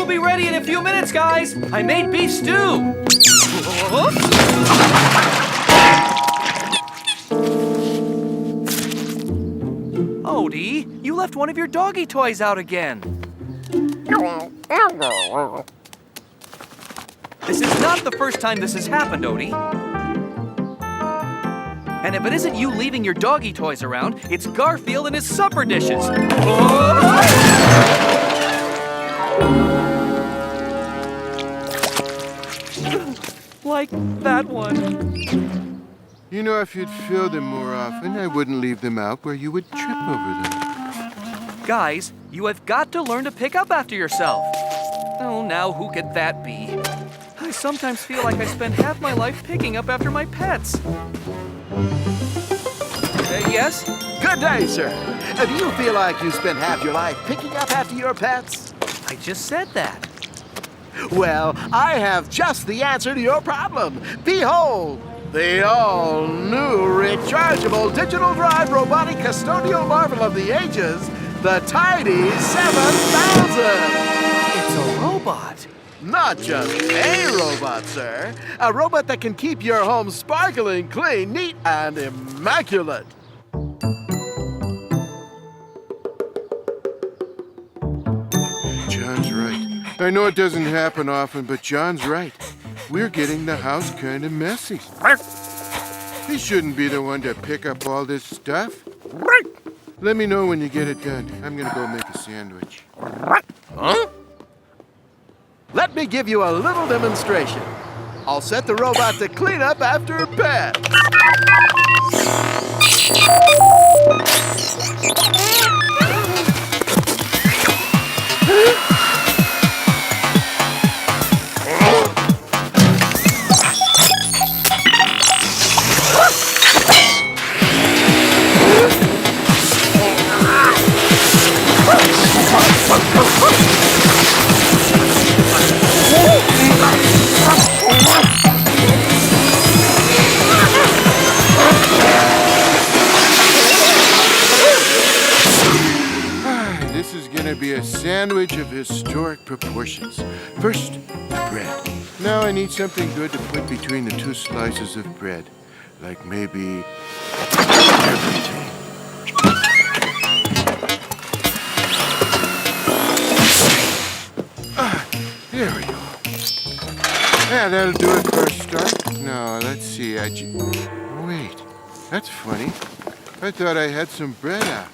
will be ready in a few minutes, guys. I made beef stew. Odie, you left one of your doggy toys out again. This is not the first time this has happened, Odie. And if it isn't you leaving your doggy toys around, it's Garfield and his supper dishes. Like that one. You know, if you'd fill them more often, I wouldn't leave them out where you would trip over them. Guys, you have got to learn to pick up after yourself. Oh, now who could that be? I sometimes feel like I spend half my life picking up after my pets. Yes? Good day, sir. Do you feel like you spend half your life picking up after your pets? I just said that. Well, I have just the answer to your problem. Behold, the all-new rechargeable digital drive robotic custodial marvel of the ages, the Tidy 7000. It's a robot. Not just a robot, sir. A robot that can keep your home sparkling clean, neat, and immaculate. John's right. I know it doesn't happen often, but John's right. We're getting the house kind of messy. He shouldn't be the one to pick up all this stuff. Let me know when you get it done. I'm gonna go make a sandwich. Huh? Let me give you a little demonstration. I'll set the robot to clean up after bed. This is gonna be a sandwich of historic proportions. First, the bread. Now I need something good to put between the two slices of bread. Like maybe everything. There we go. Yeah, that'll do it for a start. No, let's see. Wait, that's funny. I thought I had some bread out.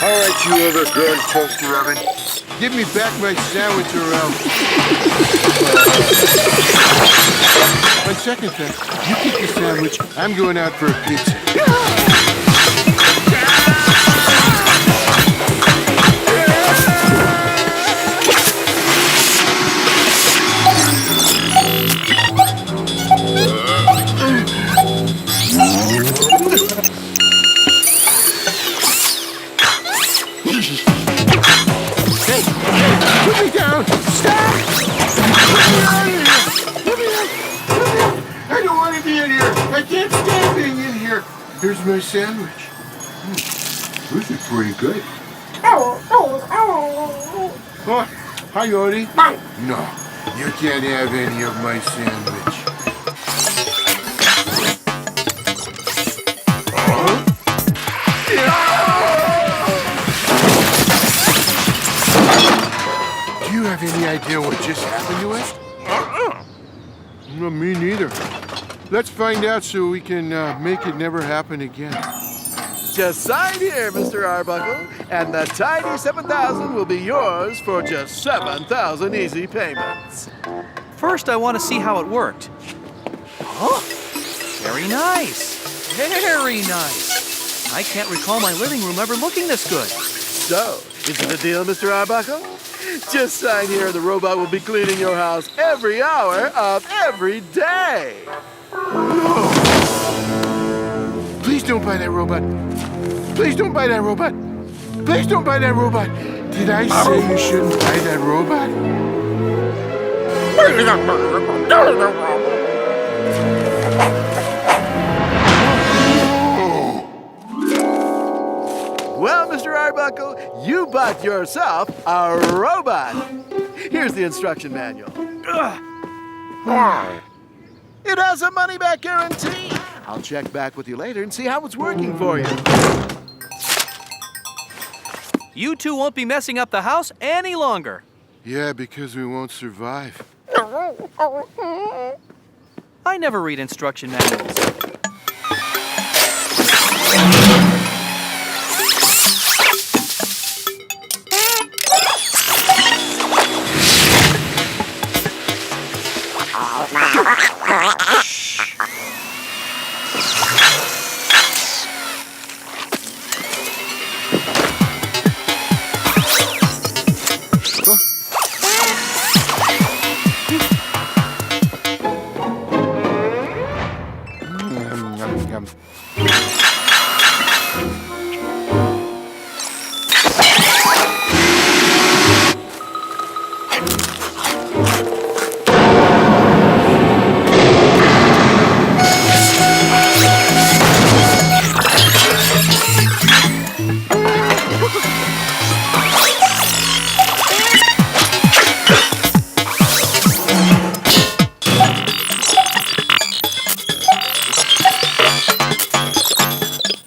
All right, you overgrown toaster oven. Give me back my sandwich or else. On second thought, you keep the sandwich. I'm going out for a pizza. Put me down! Stop! Let me out! I don't want to be in here! I can't stand being in here! Here's my sandwich. This is pretty good. Oh, hi, Odie. No, you can't have any of my sandwich. Do you have any idea what just happened to us? No, me neither. Let's find out so we can make it never happen again. Just sign here, Mr. Arbuckle, and the Tidy 7000 will be yours for just 7,000 easy payments. First, I want to see how it worked. Oh, very nice. Very nice. I can't recall my living room ever looking this good. So, is it a deal, Mr. Arbuckle? Just sign here and the robot will be cleaning your house every hour of every day. Please don't buy that robot. Please don't buy that robot. Please don't buy that robot. Did I say you shouldn't buy that robot? Well, Mr. Arbuckle, you bought yourself a robot. Here's the instruction manual. It has a money-back guarantee. I'll check back with you later and see how it's working for you. You two won't be messing up the house any longer. Yeah, because we won't survive. I never read instruction manuals.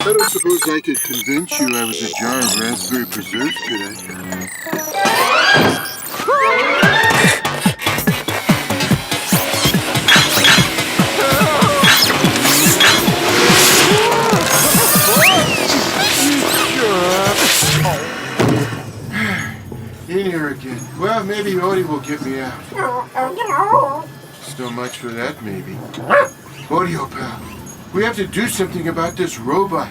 I don't suppose I could convince you I was a jar of raspberry preserves, could I? In here again. Well, maybe Odie will get me out. So much for that, maybe. Odie, oh pal, we have to do something about this robot.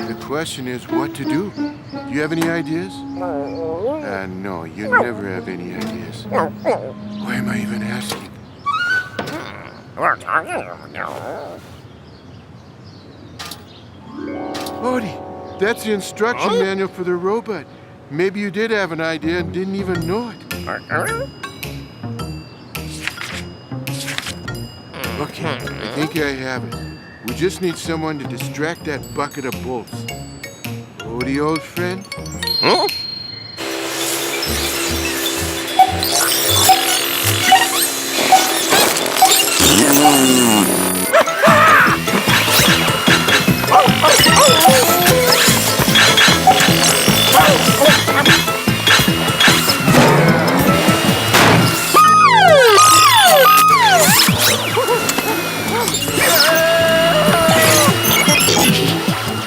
The question is what to do. Do you have any ideas? No, you never have any ideas. Why am I even asking? Odie, that's the instruction manual for the robot. Maybe you did have an idea and didn't even know it. Okay, I think I have it. We just need someone to distract that bucket of bolts. Odie, old friend? Huh?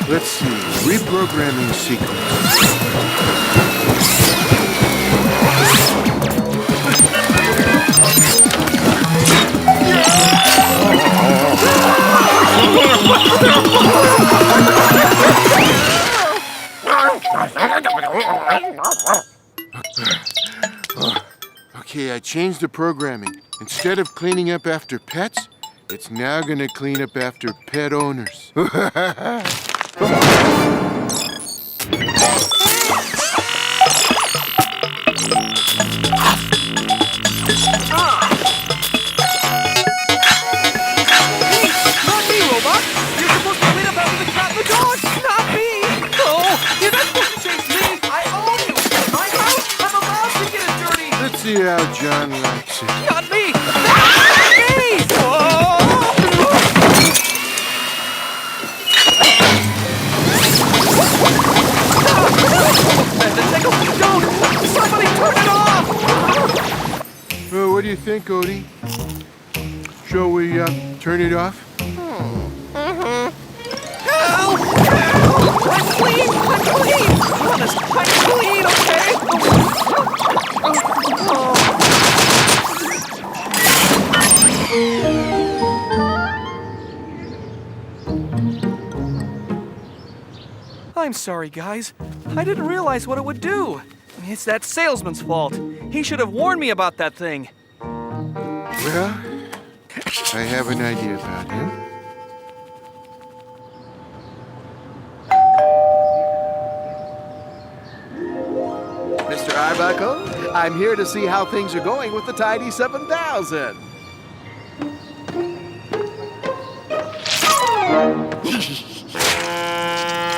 Let's see, reprogramming sequence. Okay, I changed the programming. Instead of cleaning up after pets, it's now gonna clean up after pet owners. See how John likes it. Not me! Not me! Don't! Somebody turn it off! Well, what do you think, Odie? Shall we turn it off? Help! Help! I'm clean! I'm clean! Honest, I'm clean, okay? I'm sorry, guys. I didn't realize what it would do. It's that salesman's fault. He should have warned me about that thing. Well, I have an idea about him. Mr. Arbuckle, I'm here to see how things are going with the Tidy 7000.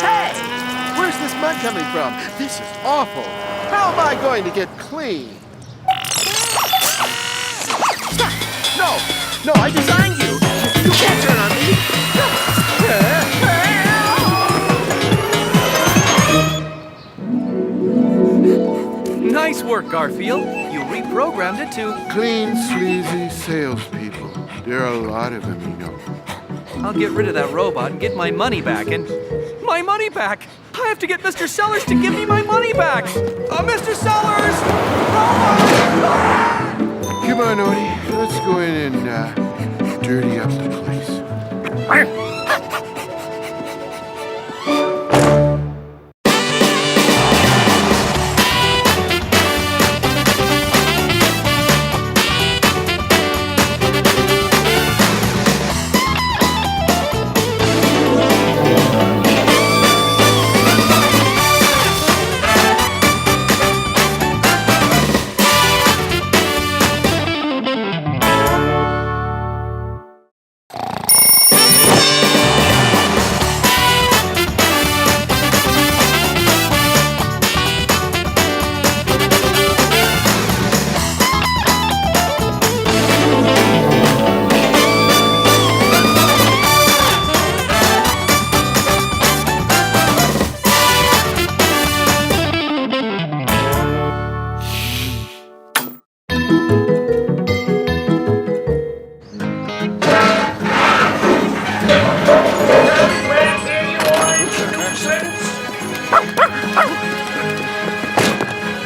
Hey! Where's this mud coming from? This is awful. How am I going to get clean? No, I designed you. You can't turn on me. Nice work, Garfield. You reprogrammed it to... Clean, sleazy salespeople. There are a lot of them, you know. I'll get rid of that robot and get my money back, and... My money back! I have to get Mr. Sellers to give me my money back! Mr. Sellers! Come on, Odie. Let's go in and dirty up the place.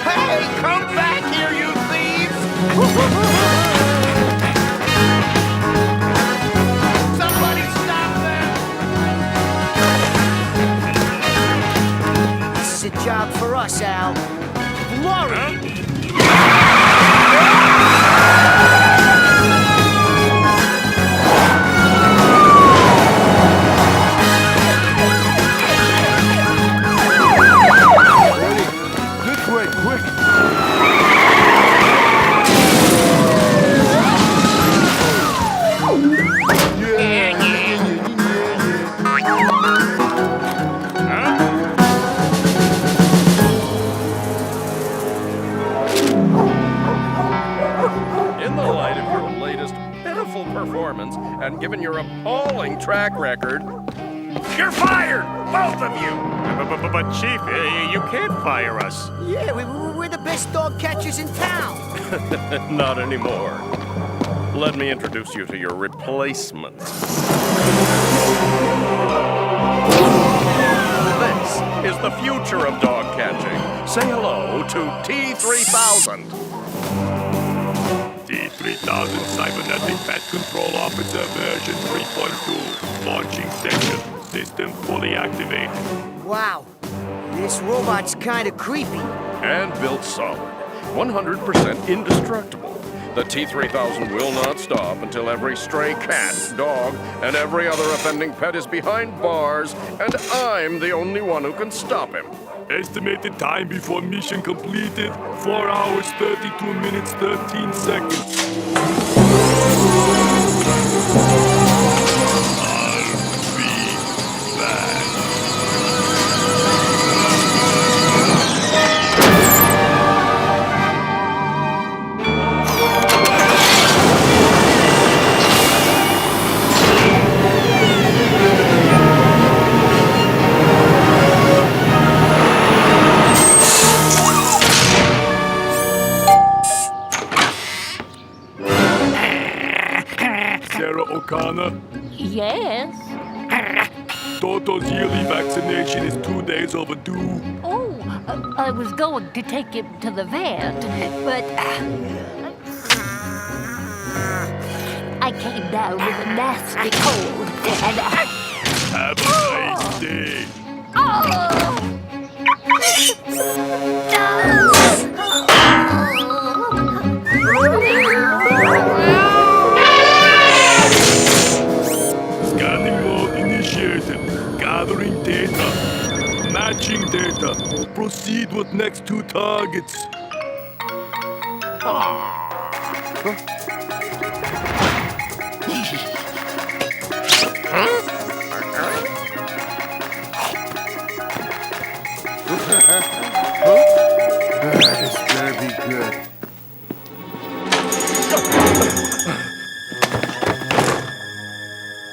Hey, come back here, you thieves! Somebody stop them! This is a job for us, Al. Glory! This way, quick! In the light of your latest pitiful performance and given your appalling track record, you're fired! Both of you! But Chief, you can't fire us. Yeah, we're the best dog catchers in town. Not anymore. Let me introduce you to your replacements. This is the future of dog catching. Say hello to T3000. T3000 Cybernetic Pet Control Officer version 3.2. Launching session. System fully activated. Wow, this robot's kind of creepy. And built solid. 100% indestructible. The T3000 will not stop until every stray cat, dog, and every other offending pet is behind bars, and I'm the only one who can stop him. Estimated time before mission completed, 4 hours, 32 minutes, 13 seconds. I'll be back. Sarah O'Connor, Yes. Toto's yearly vaccination is 2 days overdue. Oh, I was going to take him to the vet, but I came down with a nasty cold, and Have a nice day. Scanning mode initiated. Gathering data. Matching data. Proceed with next 2 targets. This better be good.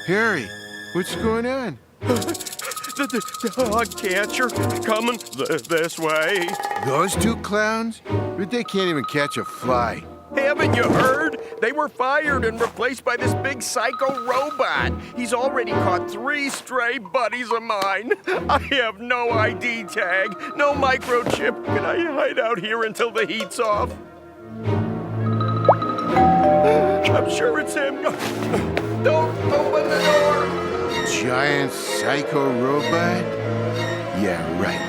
Harry, what's going on? The dog catcher coming this way. Those two clowns? They can't even catch a fly. Haven't you heard? They were fired and replaced by this big psycho robot. He's already caught 3 stray buddies of mine. I have no ID tag, no microchip. Can I hide out here until the heat's off? I'm sure it's him. Don't open the door. Giant psycho robot? Yeah, right.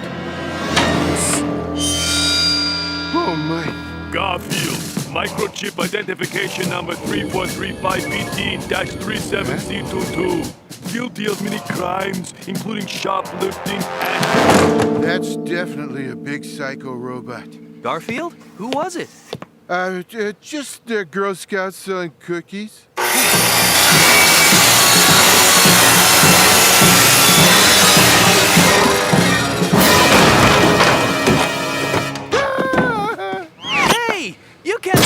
Oh my. Garfield, microchip identification number 313515-37C22. Guilty of many crimes, including shoplifting and... That's definitely a big psycho robot. Garfield? Who was it? Just Girl Scouts selling cookies. Hey! You can't...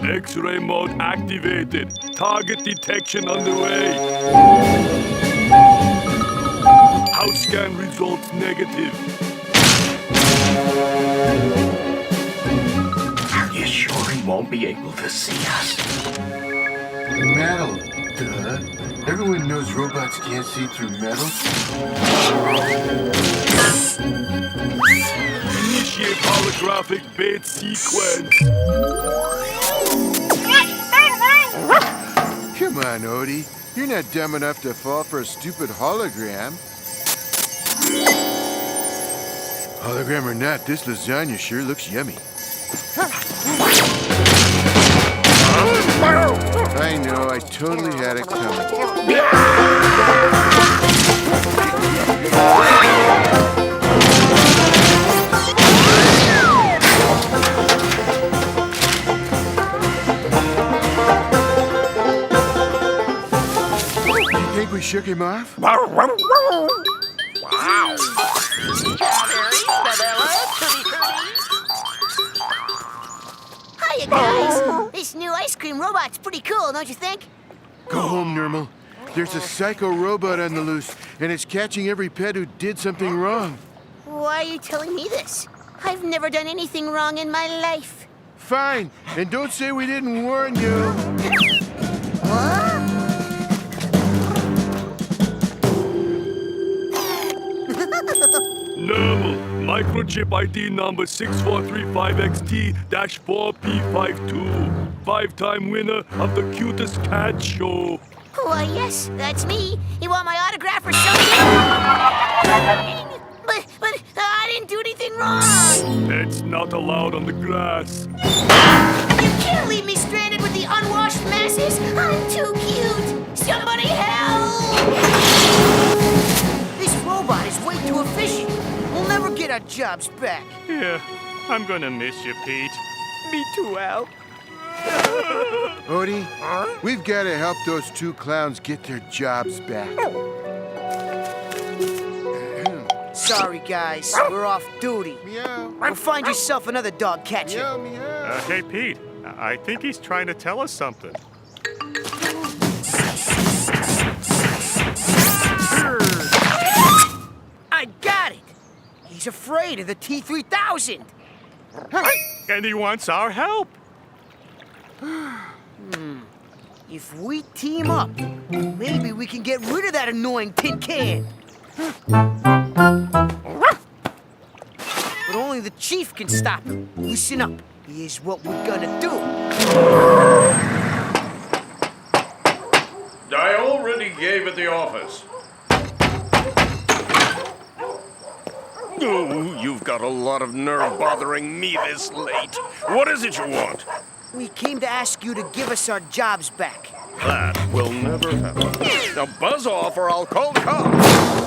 X-ray mode activated. Target detection underway. House scan results negative. Are you sure he won't be able to see us? Metal, duh. Everyone knows robots can't see through metal. Initiate holographic bait sequence. Come on, Odie. You're not dumb enough to fall for a stupid hologram. Hologram or not, this lasagna sure looks yummy. I know, I totally had it coming. You think we shook him off? Hiya, guys. This new ice cream robot's pretty cool, don't you think? Go home, Normal. There's a psycho robot on the loose, and it's catching every pet who did something wrong. Why are you telling me this? I've never done anything wrong in my life. Fine, and don't say we didn't warn you. What? Normal. Microchip ID number 6435XT-4P52. 5-time winner of the cutest cat show. Why, yes, that's me. You want my autograph or something? But I didn't do anything wrong. Pets not allowed on the grass. You can't leave me stranded with the unwashed masses. I'm too cute. Somebody help! This robot is way too efficient. We'll never get our jobs back. Yeah, I'm gonna miss you, Pete. Me too, Al. Odie, we've got to help those two clowns get their jobs back. Sorry, guys. We're off duty. Meow. Go find yourself another dog catcher. Meow, meow. Hey, Pete, I think he's trying to tell us something. I got it. He's afraid of the T-3000. And he wants our help. If we team up, maybe we can get rid of that annoying tin can. But only the chief can stop him. Listen up. Here's what we're gonna do. I already gave it the office. Oh, you've got a lot of nerve bothering me this late. What is it you want? We came to ask you to give us our jobs back. That will never happen. Now buzz off or I'll call the cops.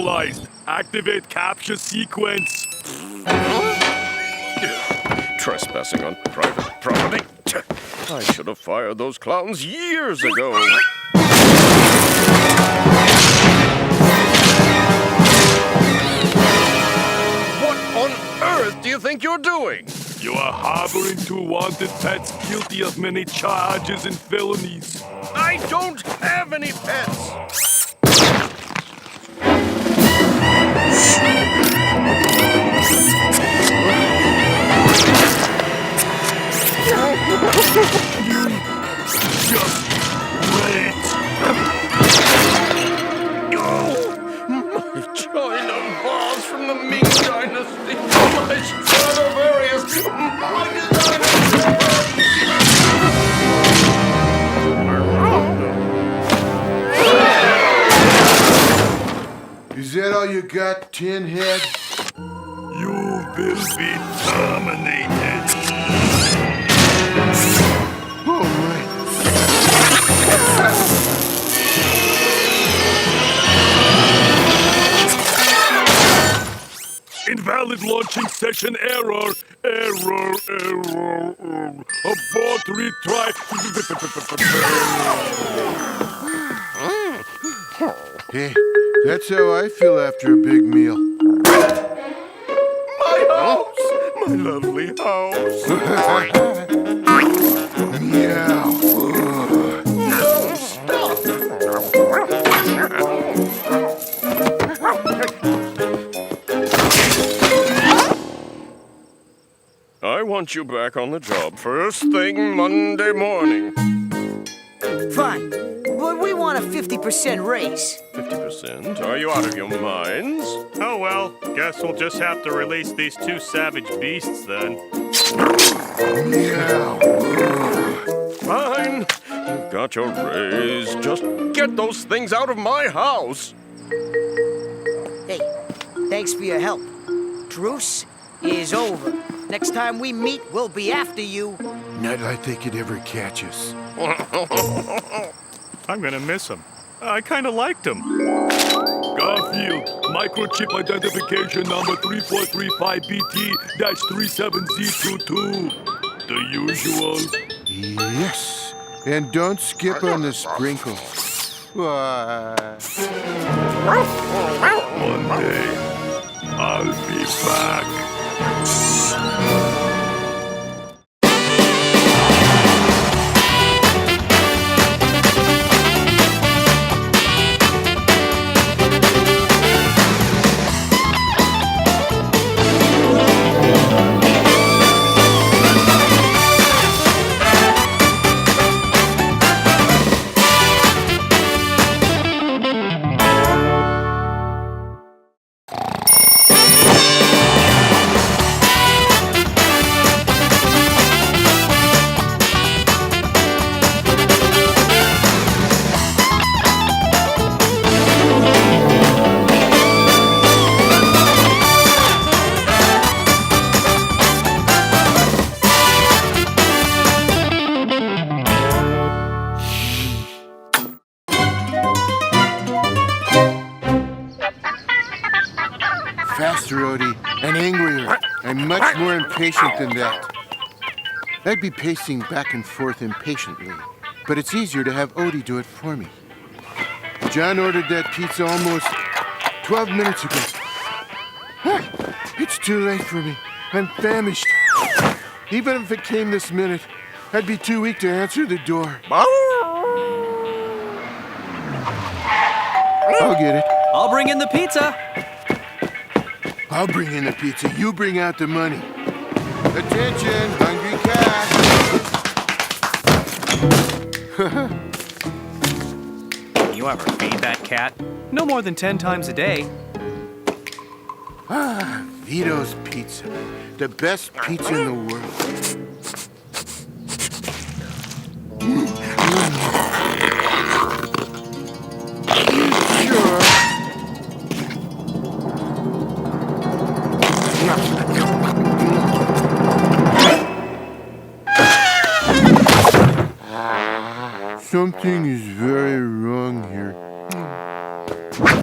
neutralized. Activate capture sequence. Trespassing on private property. I should have fired those clowns years ago. What on earth do you think you're doing? You are harboring two wanted pets guilty of many charges and felonies. I don't have any pets. Just wait. My china vase from the Ming Dynasty. My Stradivarius. My Is that all you got, Tin Head? You will be terminated. All right. Invalid launching session error. Error. Abort retry. Hey, that's how I feel after a big meal. My house! My lovely house! Meow. No, stop! I want you back on the job first thing Monday morning. Fine, but we want a 50% raise. 50%? Are you out of your minds? Oh well, guess we'll just have to release these two savage beasts then. Meow. Fine. You've got your raise. Just get those things out of my house. Hey, thanks for your help. Truce is over. Next time we meet, we'll be after you. Not like they could ever catch us. I'm gonna miss him. I kinda liked him. Garfield, microchip identification number 3435BT-37Z22. The usual. Yes. And don't skip on the sprinkle. Why? One day, I'll be back. Faster, Odie, and angrier. I'm much more impatient than that. I'd be pacing back and forth impatiently, but it's easier to have Odie do it for me. John ordered that pizza almost 12 minutes ago. It's too late for me. I'm famished. Even if it came this minute, I'd be too weak to answer the door. I'll get it. I'll bring in the pizza. I'll bring in the pizza. You bring out the money. Attention, hungry cat. You ever feed that cat? No more than 10 times a day. Vito's Pizza. The best pizza in the world. Sure. Something is very wrong here.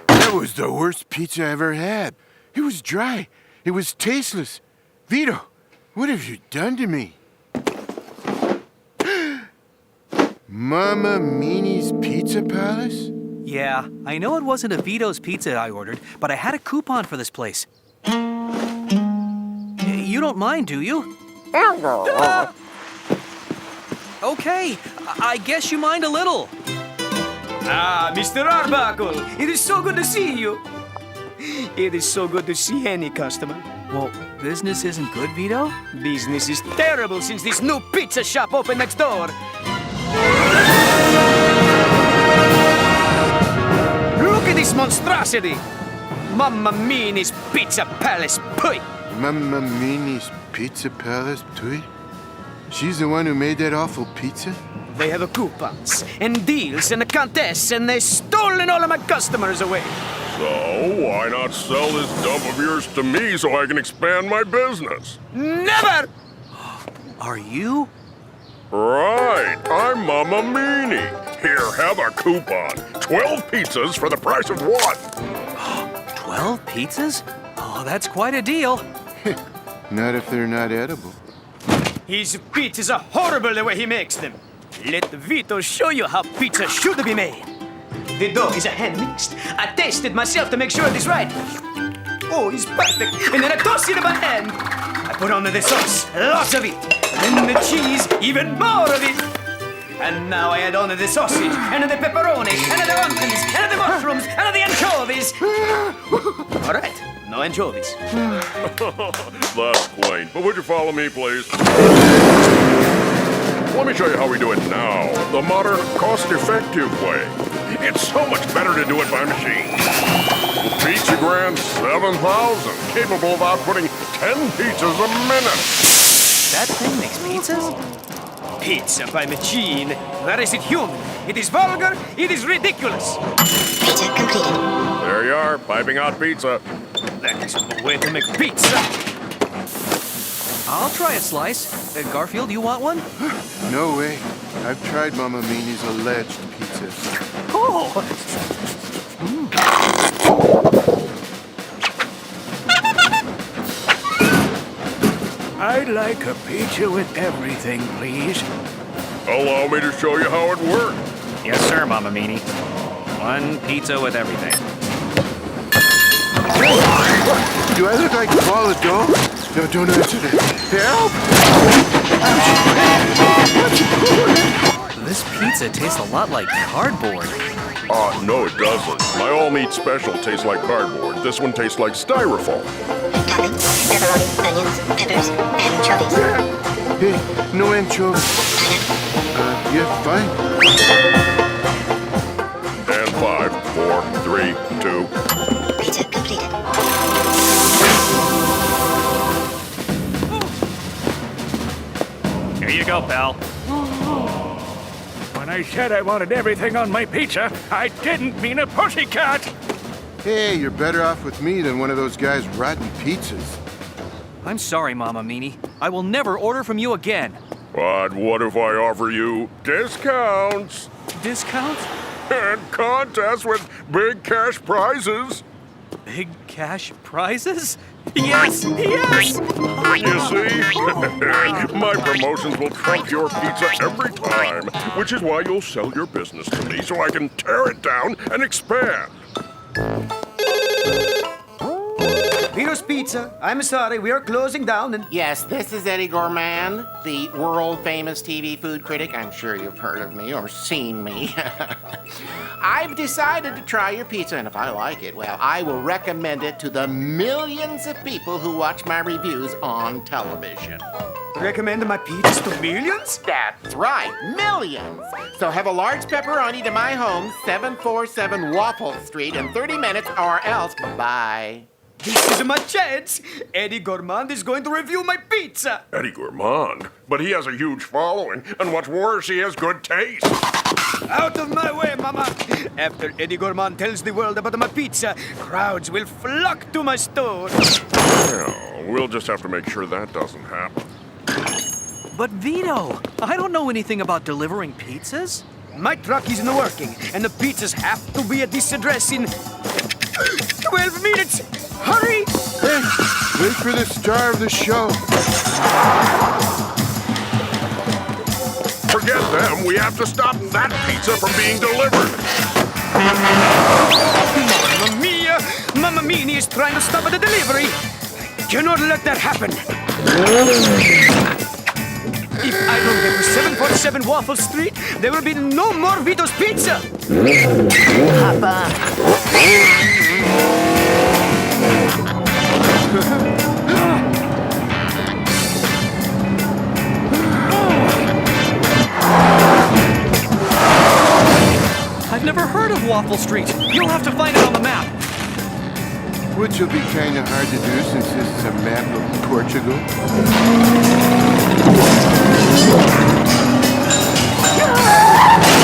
That was was the worst pizza I ever had. It was dry. It was tasteless. Vito, what have you done to me? Mama Meanie's Pizza Palace? Yeah, I know it wasn't a Vito's Pizza I ordered, but I had a coupon for this place. You don't mind, do you? Okay, I guess you mind a little. Ah, Mr. Arbuckle, it is so good to see you. It is so good to see any customer. Well, business isn't good, Vito? Business is terrible since this new pizza shop opened next door. Look at this monstrosity! Mamma Mini's Pizza Palace, pui! Mama Meanie's Pizza Palace, tui? She's the one who made that awful pizza? They have coupons and deals and a contest, and they've stolen all of my customers away. So, why not sell this dump of yours to me so I can expand my business? Never! Are you? Right, I'm Mama Meanie. Here, have a coupon. 12 pizzas for the price of 1. 12 pizzas? Oh, that's quite a deal. Not if they're not edible. His pizzas are horrible the way he makes them. Let Vito show you how pizza should be made. The dough is hand mixed. I tasted myself to make sure it is right. Oh, it's perfect. And then I toss it in my hand. I put on the sauce, lots of it. And the cheese, even more of it. And now I add on the sausage, and the pepperoni, and the onions, and the mushrooms, and the anchovies. All right, no anchovies. That's plain. But would you follow me, please? Let me show you how we do it now. The modern, cost-effective way. It's so much better to do it by machine. Pizza Grand 7000, capable of outputting 10 pizzas a minute. That thing makes pizzas? Pizza by machine. Where is it human? It is vulgar. It is ridiculous. Pizza completed. There you are, piping out pizza. That is the way to make pizza. I'll try a slice. Garfield, you want one? No way. I've tried Mama Meanie's alleged pizza. Oh! I'd like a pizza with everything, please. Allow me to show you how it works. Yes, sir, Mama Meanie. One pizza with everything. Do I look like a ball of dough? No, don't answer that. Help! This pizza tastes a lot like cardboard. No, it doesn't. My all-meat special tastes like cardboard. This one tastes like styrofoam. Toppings, pepperoni, onions, peppers, anchovies. Hey, no anchovies. Yeah, fine. And 5, 4, 3, 2. Pizza completed. Here you go, pal. When I said I wanted everything on my pizza, I didn't mean a pussycat. Hey, you're better off with me than one of those guys' rotten pizzas. I'm sorry, Mama Meanie. I will never order from you again. But what if I offer you discounts Discount? and contests with big cash prizes? Big cash prizes? Yes! Yes! You see? My promotions will trump your pizza every time, which is why you'll sell your business to me so I can tear it down and expand. Vito's Pizza. I'm sorry, we are closing down and... Yes, this is Eddie Gourmand, the world-famous TV food critic. I'm sure you've heard of me or seen me. I've decided to try your pizza, and if I like it, well, I will recommend it to the millions of people who watch my reviews on television. Recommend my pizzas to millions? That's right, millions! So have a large pepperoni to my home, 747 Waffle Street, in 30 minutes, or else bye. This is my chance. Eddie Gourmand is going to review my pizza. Eddie Gourmand? But he has a huge following, and what's worse, he has good taste. Out of my way, Mama. After Eddie Gourmand tells the world about my pizza, crowds will flock to my store. Well, we'll just have to make sure that doesn't happen. But Vito, I don't know anything about delivering pizzas. My truck isn't working, and the pizzas have to be at this address in 12 minutes! Hurry! Hey, wait for the star of the show. Forget them. We have to stop that pizza from being delivered. Mamma mia! Mamma Mini is trying to stop the delivery. I cannot let that happen. If I don't get to 747 Waffle Street, there will be no more Vito's Pizza. Papa. I've never heard of Waffle Street. You'll have to find it on the map. Which will be kind of hard to do since this is a map of Portugal.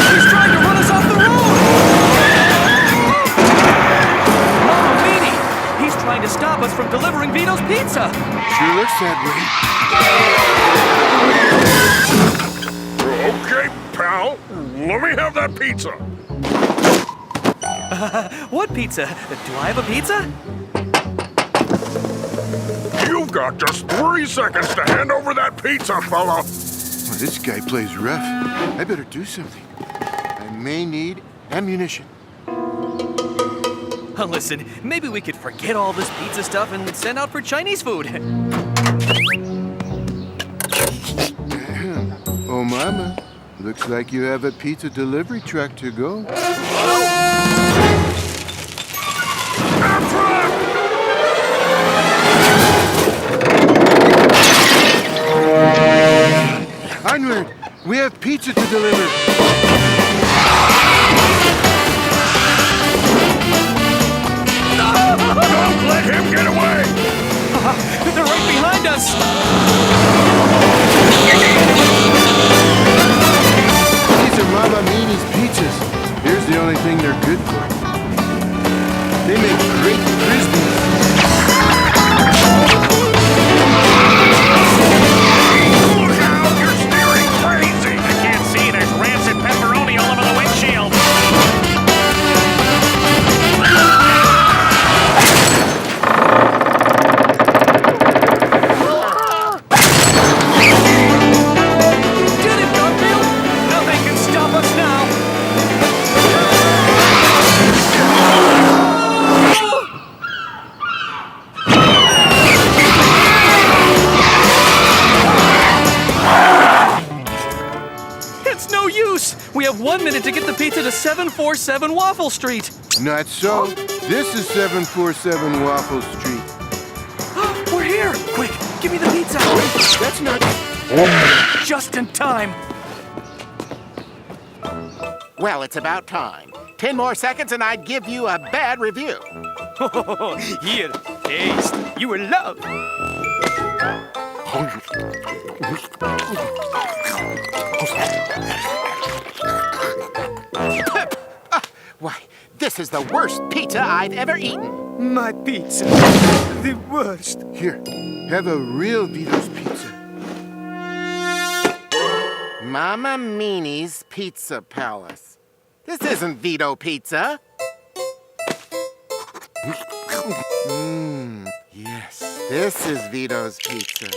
He's trying to run us off the road! Mamma Mini! He's trying to stop us from delivering Vito's Pizza! Sure looks that way. Okay, pal. Let me have that pizza. What pizza? Do I have a pizza? You've got just 3 seconds to hand over that pizza, fella. Well, this guy plays rough. I better do something. I may need ammunition. Listen, maybe we could forget all this pizza stuff and send out for Chinese food. Oh, Mama. Looks like you have a pizza delivery truck to go. Onward! We have pizza to deliver. Don't let him get away! They're right behind us! These are Mama Mini's pizzas. Here's the only thing they're good for. They make great frisbees. Look out! You're steering crazy! I can't see. There's rancid pepperoni all over the windshield. Did it, Garfield! Nothing can stop us now! It's no use! We have 1 minute to get the pizza to 747 Waffle Street! Not so. This is 747 Waffle Street. We're here! Quick, give me the pizza! That's not... Just in time! Well, it's about time. 10 more seconds and I'd give you a bad review. Here, taste. You will love. Why, this is the worst pizza I've ever eaten. My pizza. The worst. Here, have a real Vito's pizza. Mama Mini's Pizza Palace. This isn't Vito Pizza. Yes, this is Vito's Pizza.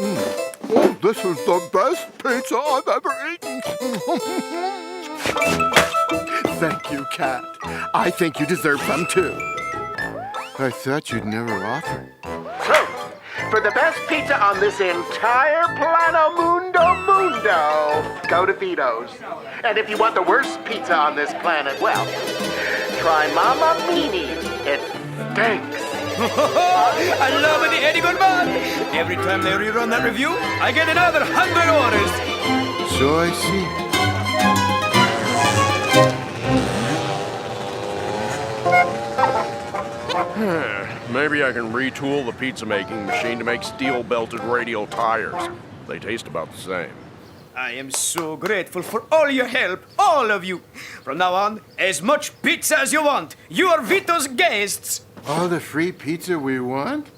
Oh, this is the best pizza I've ever eaten. Thank you, Cat. I think you deserve some too. I thought you'd never offer. So, for the best pizza on this entire Plano Mundo, go to Vito's. And if you want the worst pizza on this planet, well, try Mama Mini. It stinks. I love the Eddie Gourmand. Every time they rerun that review, I get another 100 orders. So I see. Maybe I can retool the pizza-making machine to make steel-belted radial tires. They taste about the same. I am so grateful for all your help, all of you. From now on, as much pizza as you want. You are Vito's guests. All the free pizza we want?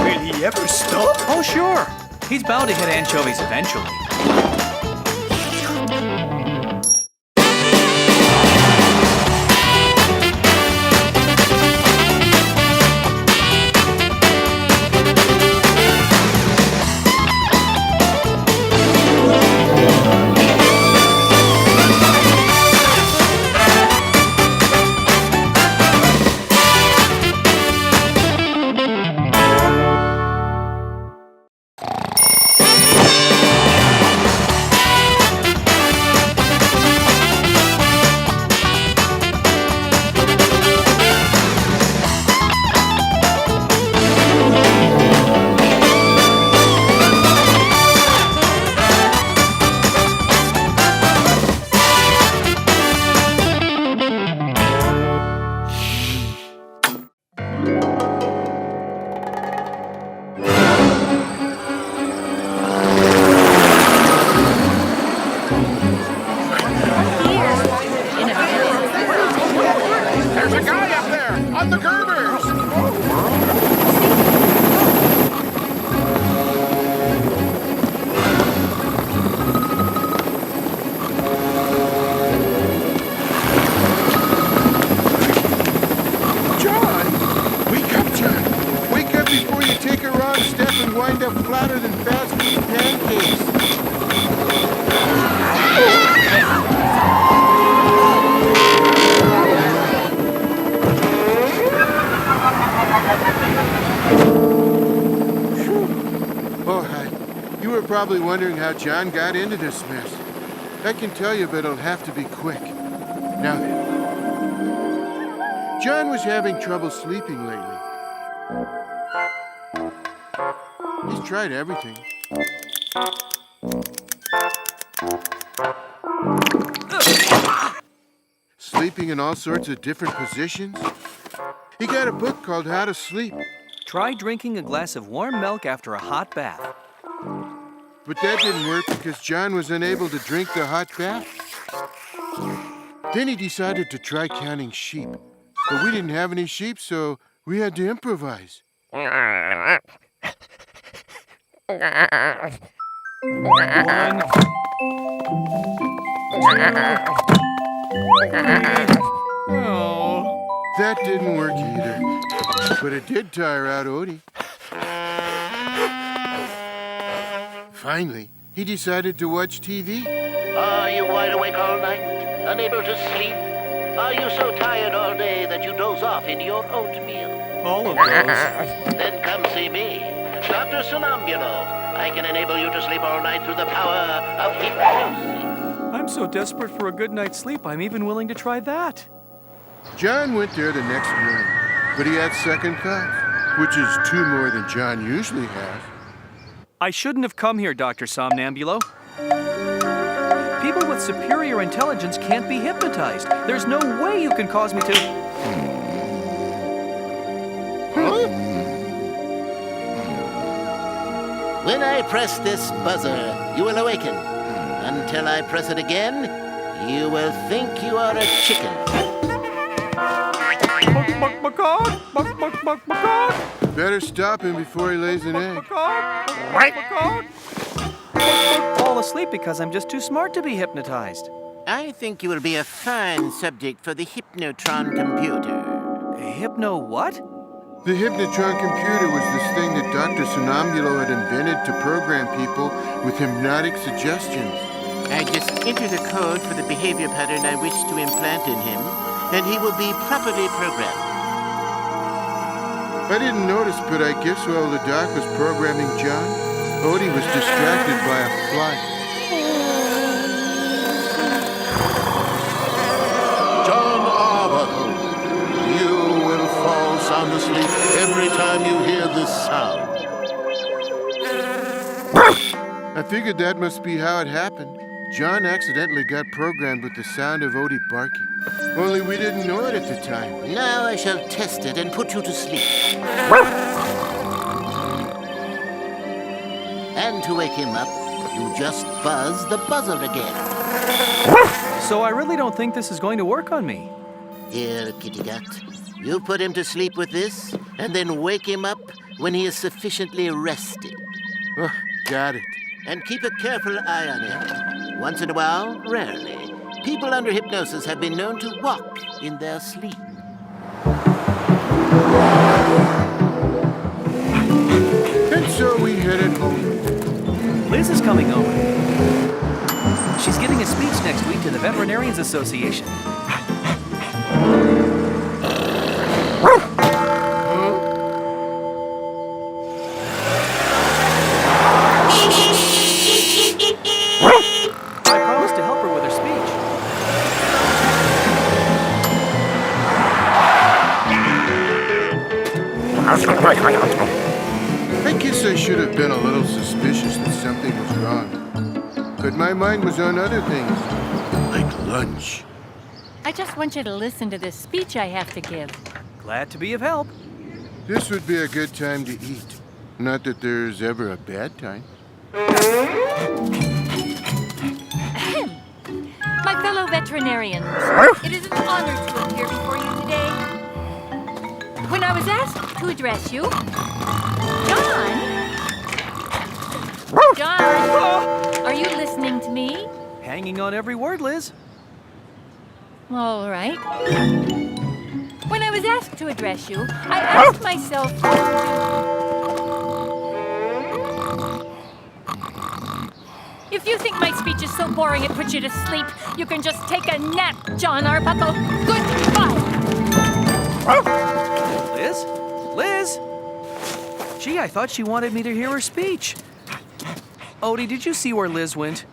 Will he ever stop? Oh, sure. He's bound to hit anchovies eventually. Probably wondering how John got into this mess. I can tell you, but it'll have to be quick. Now then, John was having trouble sleeping lately. He's tried everything. Sleeping in all sorts of different positions. He got a book called How to Sleep. Try drinking a glass of warm milk after a hot bath. But that didn't work because John was unable to drink the hot bath. Then he decided to try counting sheep. But we didn't have any sheep, so we had to improvise. One. Oh. That didn't work either. But it did tire out Odie. Finally, he decided to watch TV. Are you wide awake all night, unable to sleep? Are you so tired all day that you doze off into your oatmeal? All of those. Then come see me, Dr. Somnambulo. I can enable you to sleep all night through the power of hypnosis. I'm so desperate for a good night's sleep, I'm even willing to try that. John went there the next morning, but he had second thoughts, which is 2 more than John usually has. I shouldn't have come here, Dr. Somnambulo. People with superior intelligence can't be hypnotized. There's no way you can cause me to... When I press this buzzer, you will awaken. Until I press it again, you will think you are a chicken. Better stop him before he lays an egg. Fall asleep because I'm just too smart to be hypnotized. I think you will be a fine subject for the Hypnotron computer. Hypno what? The Hypnotron computer was this thing that Dr. Somnambulo had invented to program people with hypnotic suggestions. I just enter the code for the behavior pattern I wish to implant in him, and he will be properly programmed. I didn't notice, but I guess while the doc was programming John, Odie was distracted by a fly. John Arbuckle, you will fall sound asleep every time you hear this sound. I figured that must be how it happened. John accidentally got programmed with the sound of Odie barking. Only we didn't know it at the time. Now I shall test it and put you to sleep. And to wake him up, you just buzz the buzzer again. So I really don't think this is going to work on me. Here, kitty cat. You put him to sleep with this, and then wake him up when he is sufficiently rested. Got it. And keep a careful eye on him. Once in a while, rarely, people under hypnosis have been known to walk in their sleep. And so we headed home. Liz is coming over. She's giving a speech next week to the Veterinarians Association. I promised to help her with her speech. I guess I should have been a little suspicious that something was wrong. But my mind was on other things, like lunch. I just want you to listen to this speech I have to give. Glad to be of help. This would be a good time to eat. Not that there's ever a bad time. My fellow veterinarians, it is an honor to appear before you today. When I was asked to address you, John, are you listening to me? Hanging on every word, Liz. All right. When I was asked to address you, I asked myself, if you think my speech is so boring it puts you to sleep, you can just take a nap, John Arbuckle. Goodbye. Liz? Liz? Gee, I thought she wanted me to hear her speech. Odie, did you see where Liz went?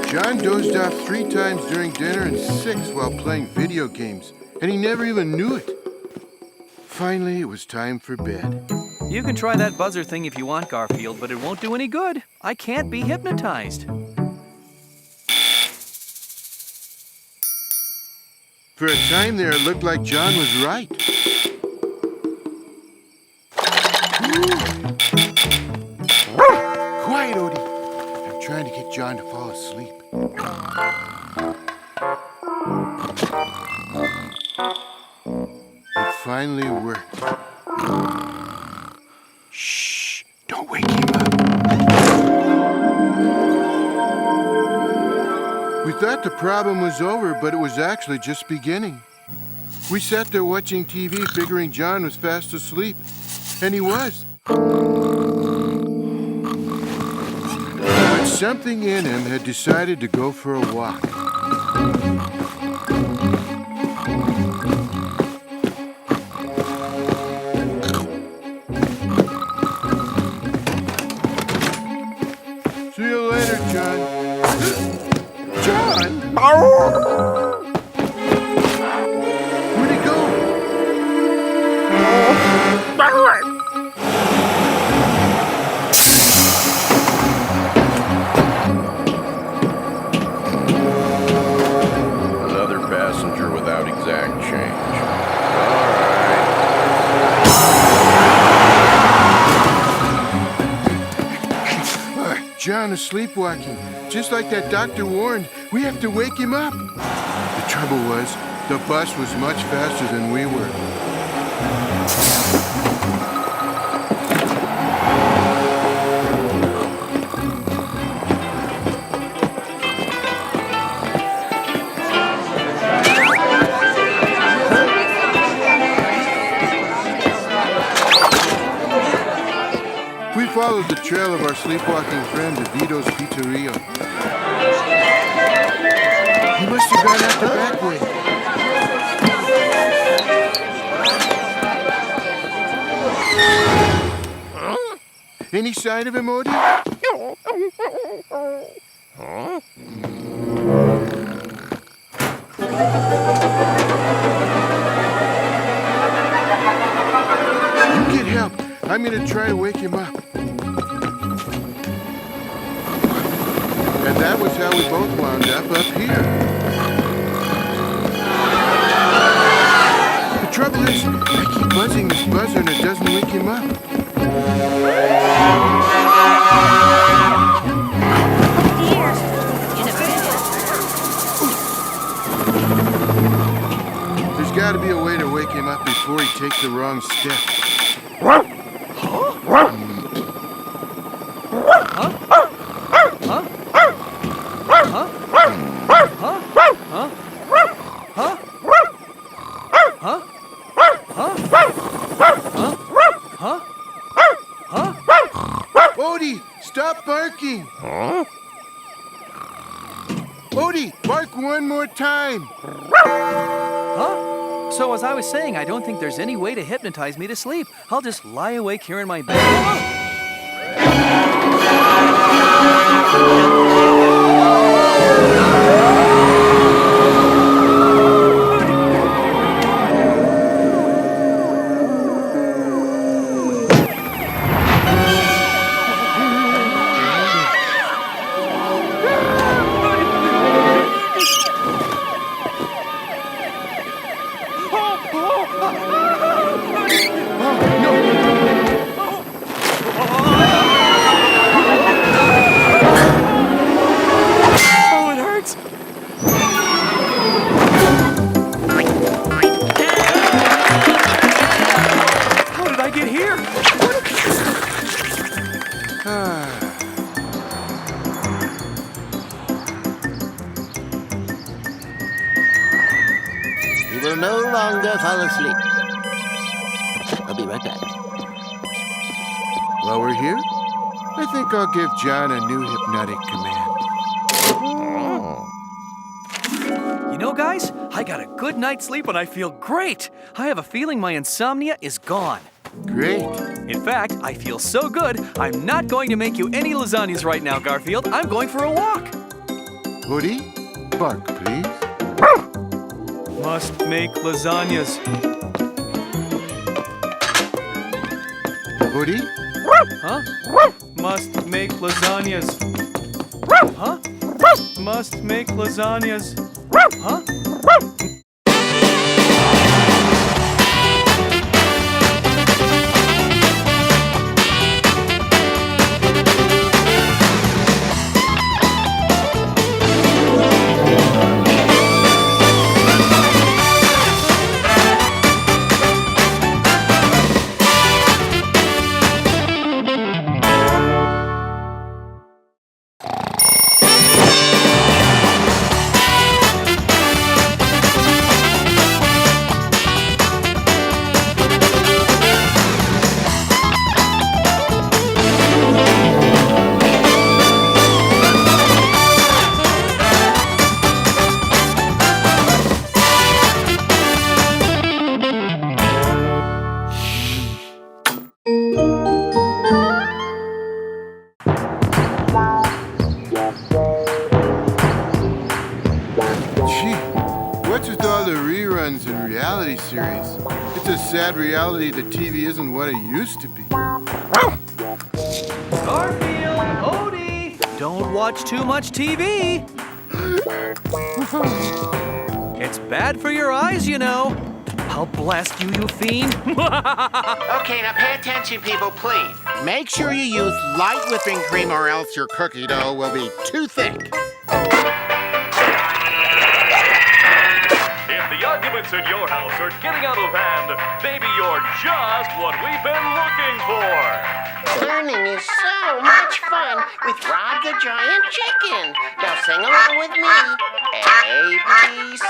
John dozed off 3 times during dinner and 6 while playing video games, and he never even knew it. Finally, it was time for bed. You can try that buzzer thing if you want, Garfield, but it won't do any good. I can't be hypnotized. For a time there, it looked like John was right. Quiet, Odie. I'm trying to get John to fall asleep. It finally worked. Shh! Don't wake him up. We thought the problem was over, but it was actually just beginning. We sat there watching TV, figuring John was fast asleep. And he was. But something in him had decided to go for a walk. See you later, John. John! Where'd he go? Another passenger without exact change. All right. John is sleepwalking. Just like that doctor warned, we have to wake him up. The trouble was, the bus was much faster than we were. We followed the trail of our sleepwalking friend to Vito's Pizzeria. He must have gone out the back way. Any sign of him, Odie? You get help. I'm gonna try to wake him up. And that was how we both wound up here. The trouble is, I keep buzzing this buzzer and it doesn't wake him up. gotta be a way to wake him up before he takes the wrong step. Odie, stop barking! Huh? Odie, bark one more time! Huh? So as I was saying, I don't think there's any way to hypnotize me to sleep. I'll just lie awake here in my bed. You will no longer fall asleep. I'll be right back. While we're here, I think I'll give John a new hypnotic command. You know, guys, I got a good night's sleep and I feel great. I have a feeling my insomnia is gone. Great. In fact, I feel so good, I'm not going to make you any lasagnas right now, Garfield. I'm going for a walk. Odie, bark, please. Must make lasagnas. Odie? Huh? Must make lasagnas. Huh? Must make lasagnas. Huh? Series. It's a sad reality that TV isn't what it used to be. Garfield, Odie, don't watch too much TV. It's bad for your eyes, you know. I'll blast you, you fiend. Okay, now pay attention, people, please. Make sure you use light whipping cream or else your cookie dough will be too thick. If the arguments in your house are getting out of hand, maybe you're just what we've been looking for. Learning is so much fun with Rob the Giant Chicken. Now sing along with me. A, B, C.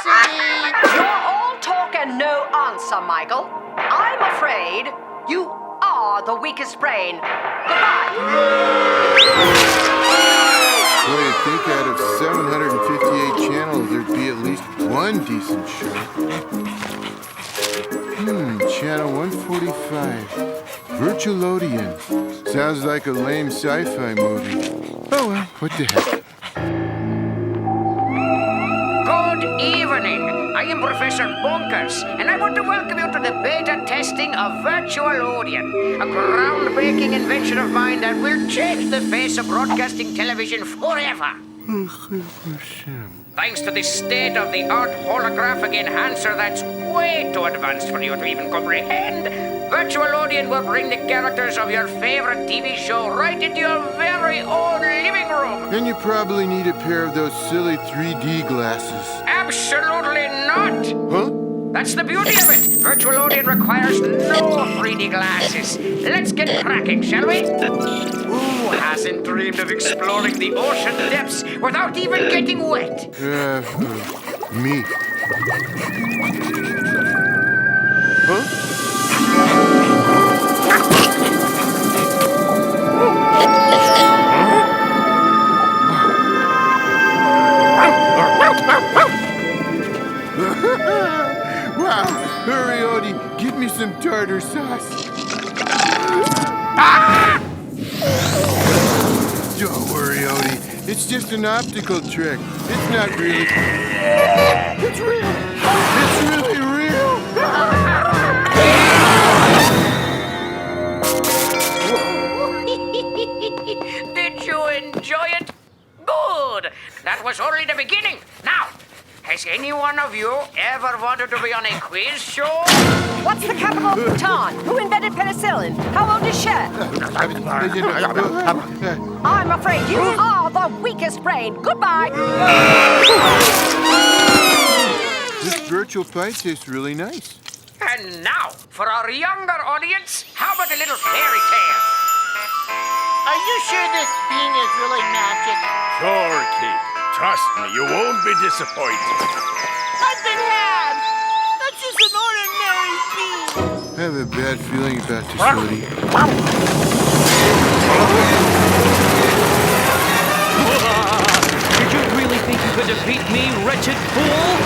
You're all talk and no answer, Michael. I'm afraid you are the weakest brain. Goodbye. Boy, you'd think out of 758 channels, there'd be at least one decent show. Channel 145. Virtualodian. Sounds like a lame sci-fi movie. Oh well, what the heck. Good evening. I am Professor Bonkers, and I want to welcome you to the beta testing of Virtualodian, a groundbreaking invention of mine that will change the face of broadcasting television forever. Thanks to this state-of-the-art holographic enhancer that's way too advanced for you to even comprehend, Virtualodian will bring the characters of your favorite TV show right into your very own living room. And you probably need a pair of those silly 3D glasses. Absolutely not! Huh? That's the beauty of it. Virtual audience requires no 3D glasses. Let's get cracking, shall we? Who hasn't dreamed of exploring the ocean depths without even getting wet? Me. Huh? Wow, hurry, Odie, give me some tartar sauce. Ah! Don't worry, Odie, it's just an optical trick. It's not really. It's real. It's really real. Did you enjoy it? Good. That was only the beginning. Now, has any one of you ever wanted to be on a quiz show? What's the capital of Bhutan? Who invented penicillin? How old is Cher? I'm afraid you are the weakest brain. Goodbye. This virtual pie tastes really nice. And now, for our younger audience, how about a little fairy tale? Are you sure this bean is really magic? Sure, kid. Trust me, you won't be disappointed. I've been had! That's just an ordinary bean! I have a bad feeling about this, Odie. Did you really think you could defeat me, wretched fool?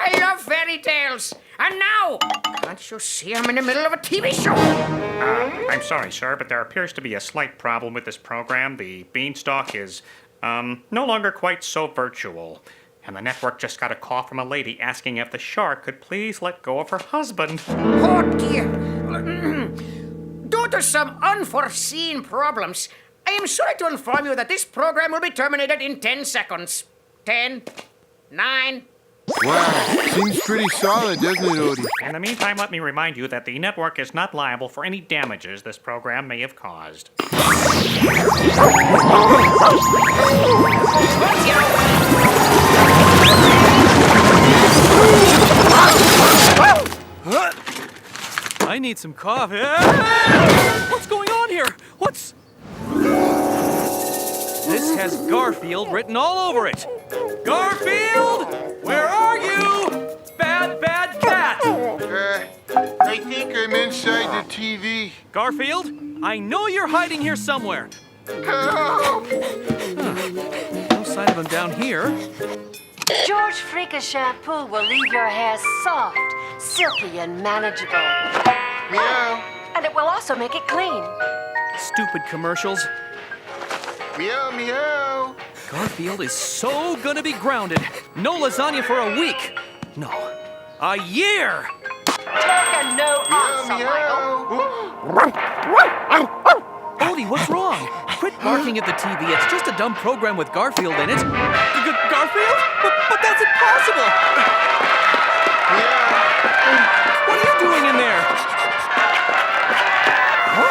I love fairy tales. And now, can't you see I'm in the middle of a TV show? I'm sorry, sir, but there appears to be a slight problem with this program. The beanstalk is, no longer quite so virtual. And the network just got a call from a lady asking if the shark could please let go of her husband. Oh, dear. Due to some unforeseen problems, I am sorry to inform you that this program will be terminated in 10 seconds. 10, 9. Wow, seems pretty solid, doesn't it, Odie? In the meantime, let me remind you that the network is not liable for any damages this program may have caused. I need some coffee. What's going on here? What's... This has Garfield written all over it. Garfield! Where are you? Bad, bad cat! I think I'm inside the TV. Garfield, I know you're hiding here somewhere. Help! No sign of him down here. George Freaka's shampoo will leave your hair soft, silky, and manageable. Meow. And it will also make it clean. Stupid commercials. Meow, meow. Garfield is so gonna be grounded. No lasagna for a week. No, a year. Talk and no answer, Michael. Odie, what's wrong? Quit barking at the TV. It's just a dumb program with Garfield in it. Garfield? But that's impossible. What are you doing in there? Huh?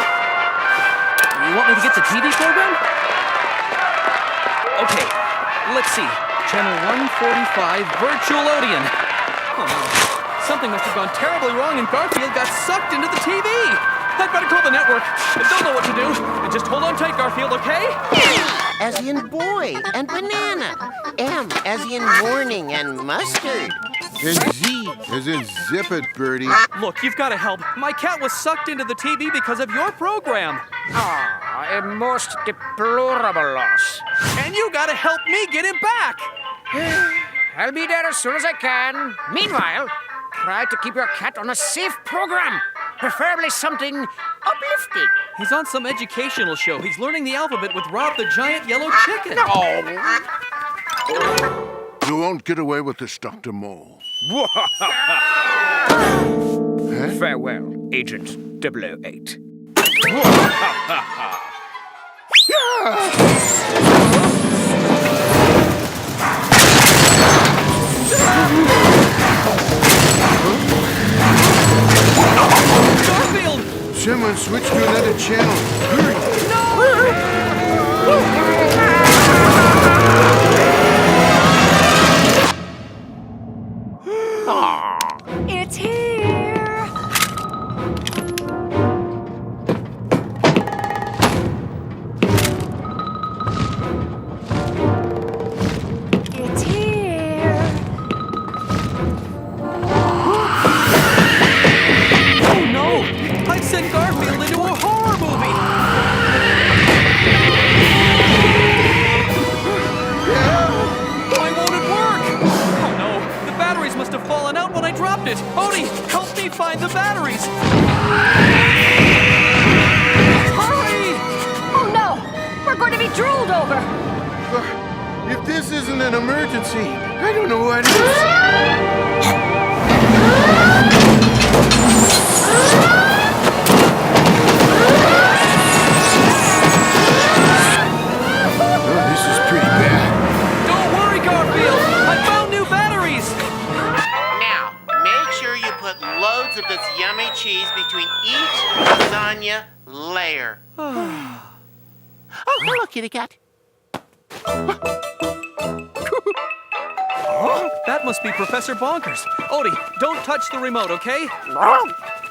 You want me to get the TV program? Okay, let's see. Channel 145, Virtual Odeon. Oh no, something must have gone terribly wrong and Garfield got sucked into the TV. I'd better call the network. I don't know what to do. Just hold on tight, Garfield, okay? As in boy and banana. M as in morning and mustard. And Z as in zip it, Birdie. Look, you've got to help. My cat was sucked into the TV because of your program. Ah, a most deplorable loss. And you got to help me get him back. I'll be there as soon as I can. Meanwhile, try to keep your cat on a safe program. Preferably something uplifting. He's on some educational show. He's learning the alphabet with Rob the Giant Yellow Chicken. You won't get away with this, Dr. Mole. Farewell, Agent 008. Garfield! Someone switched to another channel. Hurry! No! It's here. Oh no! I've sent Garfield into a horror movie! Why won't it work? Oh no! The batteries must have fallen out when I dropped it! Odie, help me find the batteries! Hurry! Oh no! We're going to be drooled over. If this isn't an emergency, I don't know what is. Oh, this is pretty bad. Don't worry, Garfield! I found new batteries! Now, make sure you put loads of this yummy cheese between each lasagna layer. Oh, hello, kitty cat. That must be Professor Bonkers. Odie, don't touch the remote, okay?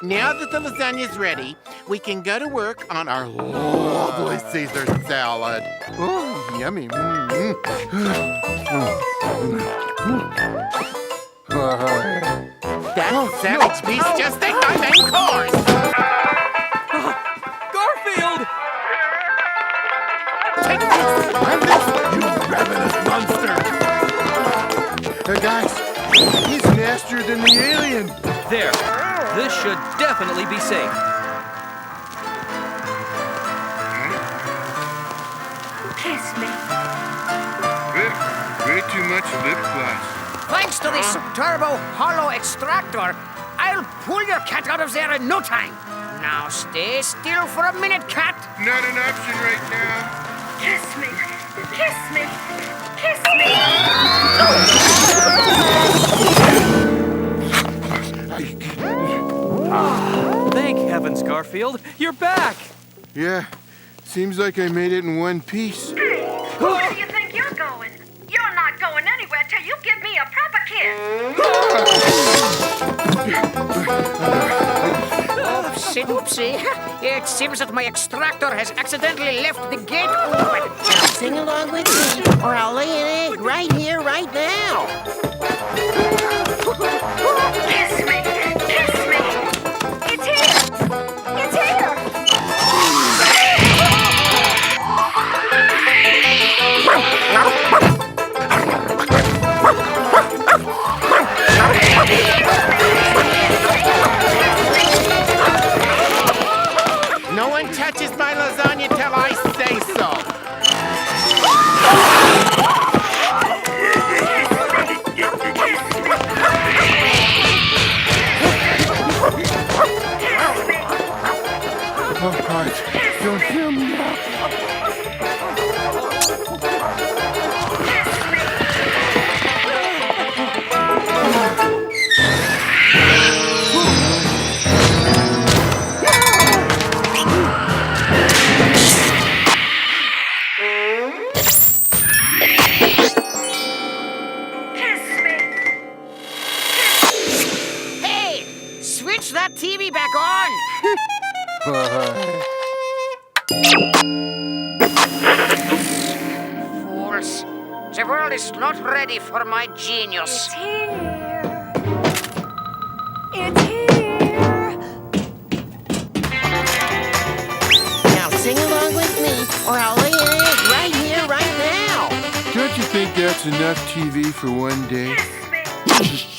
Now that the lasagna's ready, we can go to work on our lovely Caesar salad. Oh, yummy. That savage beast just ate my main course. Garfield! Take this! I'm this, you ravenous monster! Guys, he's nastier than the alien. There. This should definitely be safe. Kiss me. Way too much lip gloss. Thanks to this turbo hollow extractor, I'll pull your cat out of there in no time. Now stay still for a minute, cat. Not an option right now. Kiss me. Kiss me. Kiss me. Thank heavens, Garfield. You're back! Yeah, seems like I made it in one piece. Where do you think you're going? You're not going anywhere till you give me a proper kiss. Oopsie doopsie. It seems that my extractor has accidentally left the gate open. Sing along with me, or I'll lay an egg right here, right now. Kiss me. Kiss me. It's here. It's here. No one touches my lasagna till I say so. Oh, God, don't kill me. Hey, switch that TV back on. Fools. The world is not ready for my genius. It's here. It's here. Now sing along with me, or I'll lay an egg right here, right now. Don't you think that's enough TV for one day? Kiss me.